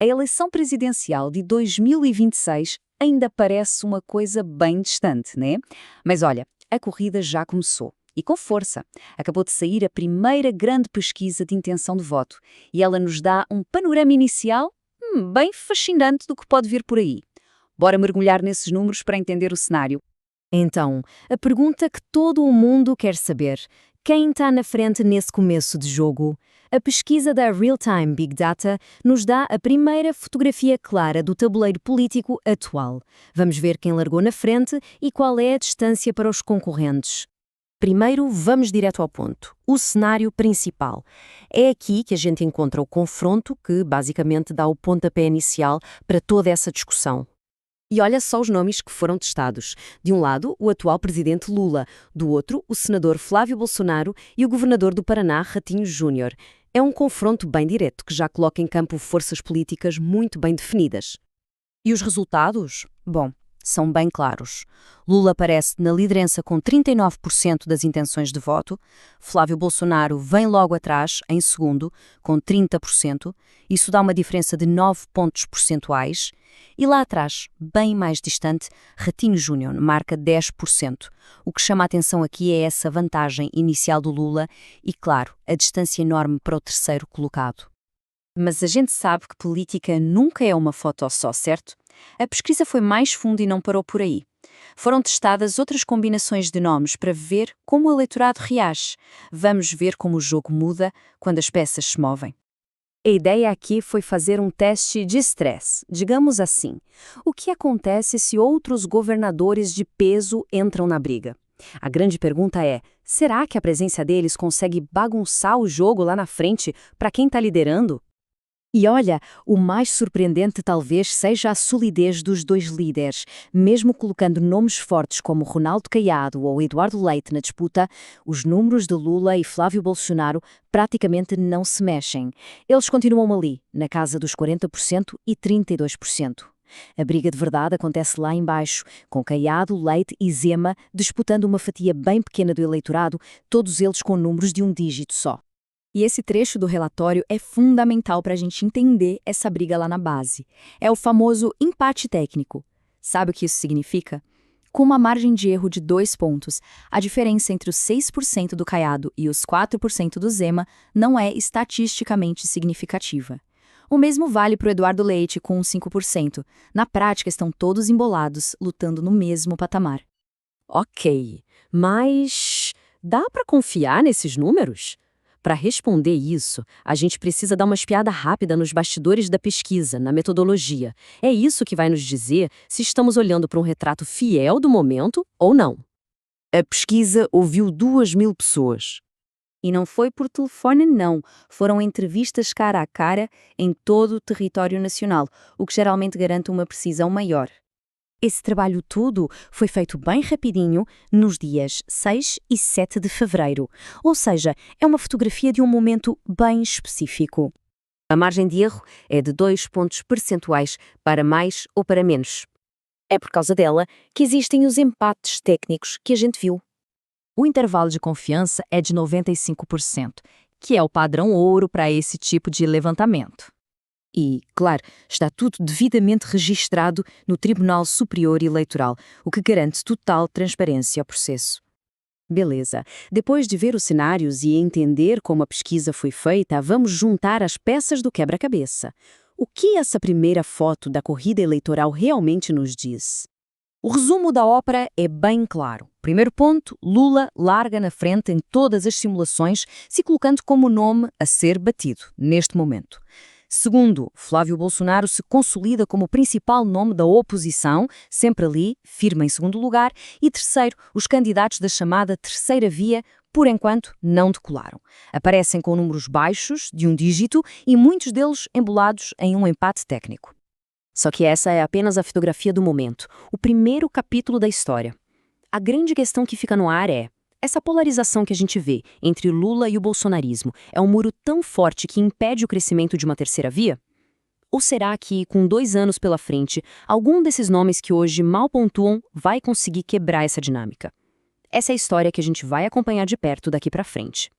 A eleição presidencial de 2026 ainda parece uma coisa bem distante, né? Mas olha, a corrida já começou. E com força. Acabou de sair a primeira grande pesquisa de intenção de voto. E ela nos dá um panorama inicial bem fascinante do que pode vir por aí. Bora mergulhar nesses números para entender o cenário. Então, a pergunta que todo o mundo quer saber: quem está na frente nesse começo de jogo? A pesquisa da Real-Time Big Data nos dá a primeira fotografia clara do tabuleiro político atual. Vamos ver quem largou na frente e qual é a distância para os concorrentes. Primeiro, vamos direto ao ponto. O cenário principal. É aqui que a gente encontra o confronto que, basicamente, dá o pontapé inicial para toda essa discussão. E olha só os nomes que foram testados. De um lado, o atual presidente Lula. Do outro, o senador Flávio Bolsonaro e o governador do Paraná, Ratinho Júnior. É um confronto bem direto que já coloca em campo forças políticas muito bem definidas. E os resultados? Bom, são bem claros. Lula aparece na liderança com 39% das intenções de voto, Flávio Bolsonaro vem logo atrás, em segundo, com 30%, isso dá uma diferença de 9 pontos percentuais, e lá atrás, bem mais distante, Ratinho Júnior marca 10%. O que chama a atenção aqui é essa vantagem inicial do Lula e, claro, a distância enorme para o terceiro colocado. Mas a gente sabe que política nunca é uma foto só, certo? A pesquisa foi mais funda e não parou por aí. Foram testadas outras combinações de nomes para ver como o eleitorado reage. Vamos ver como o jogo muda quando as peças se movem. A ideia aqui foi fazer um teste de estresse, digamos assim. O que acontece se outros governadores de peso entram na briga? A grande pergunta é, será que a presença deles consegue bagunçar o jogo lá na frente para quem está liderando? E olha, o mais surpreendente talvez seja a solidez dos dois líderes. Mesmo colocando nomes fortes como Ronaldo Caiado ou Eduardo Leite na disputa, os números de Lula e Flávio Bolsonaro praticamente não se mexem. Eles continuam ali, na casa dos 40% e 32%. A briga de verdade acontece lá embaixo, com Caiado, Leite e Zema disputando uma fatia bem pequena do eleitorado, todos eles com números de um dígito só. E esse trecho do relatório é fundamental para a gente entender essa briga lá na base. É o famoso empate técnico. Sabe o que isso significa? Com uma margem de erro de 2 pontos, a diferença entre os 6% do Caiado e os 4% do Zema não é estatisticamente significativa. O mesmo vale para o Eduardo Leite, com uns 5%. Na prática, estão todos embolados, lutando no mesmo patamar. Ok, mas dá para confiar nesses números? Para responder isso, a gente precisa dar uma espiada rápida nos bastidores da pesquisa, na metodologia. É isso que vai nos dizer se estamos olhando para um retrato fiel do momento ou não. A pesquisa ouviu 2.000 pessoas. E não foi por telefone, não. Foram entrevistas cara a cara em todo o território nacional, o que geralmente garante uma precisão maior. Esse trabalho todo foi feito bem rapidinho, nos dias 6 e 7 de fevereiro. Ou seja, é uma fotografia de um momento bem específico. A margem de erro é de 2 pontos percentuais para mais ou para menos. É por causa dela que existem os empates técnicos que a gente viu. O intervalo de confiança é de 95%, que é o padrão ouro para esse tipo de levantamento. E, claro, está tudo devidamente registrado no Tribunal Superior Eleitoral, o que garante total transparência ao processo. Beleza, depois de ver os cenários e entender como a pesquisa foi feita, vamos juntar as peças do quebra-cabeça. O que essa primeira foto da corrida eleitoral realmente nos diz? O resumo da ópera é bem claro. Primeiro ponto, Lula larga na frente em todas as simulações, se colocando como nome a ser batido, neste momento. Segundo, Flávio Bolsonaro se consolida como o principal nome da oposição, sempre ali, firme em segundo lugar. E terceiro, os candidatos da chamada terceira via, por enquanto, não decolaram. Aparecem com números baixos, de um dígito, e muitos deles embolados em um empate técnico. Só que essa é apenas a fotografia do momento, o primeiro capítulo da história. A grande questão que fica no ar é: essa polarização que a gente vê entre o Lula e o bolsonarismo é um muro tão forte que impede o crescimento de uma terceira via? Ou será que, com 2 anos pela frente, algum desses nomes que hoje mal pontuam vai conseguir quebrar essa dinâmica? Essa é a história que a gente vai acompanhar de perto daqui para frente.